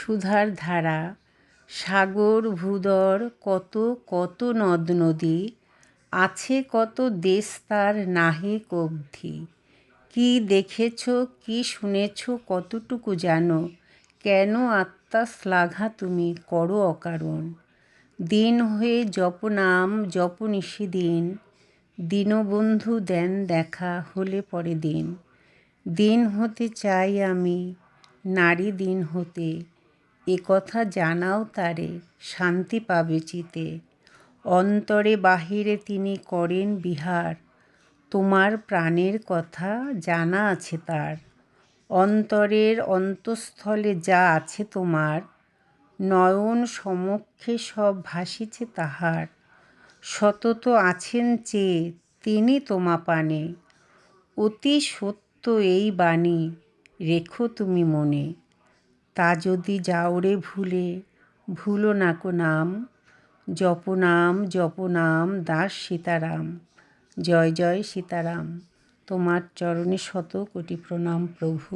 সুধার ধারা, সাগর ভূধর কত কত নদ নদী, আছে কত দেশ তার নাহি কবধি। কি দেখেছ কি শুনেছ কতটুকু জানো, কেন আত্মা শ্লাঘা তুমি করো অকারণ। দিন হয়ে জপ নাম জপ নিশিদিন, দীনবন্ধু দেন দেখা হলে পরে দিন। দিন হতে চাই আমি নারী দিন হতে, এ কথা জানাও তারে শান্তি পাবে চিতে। অন্তরে বাহিরে তিনি করেন বিহার, তোমার প্রাণের কথা জানা আছে তার। অন্তরের অন্তঃস্থলে যা আছে তোমার, নয়ন সমক্ষে সব ভাসিছে তাহার। সতত আছেন চেয়ে তিনি তোমা পানে, অতি সত্য এই বাণী রেখো তুমি মনে। তা যদি যাওরে ভুলে ভুলো নাকো নাম, জপ নাম দাস সীতারাম। জয় জয় সীতারাম। তোমার চরণে শত কোটি প্রণাম প্রভু।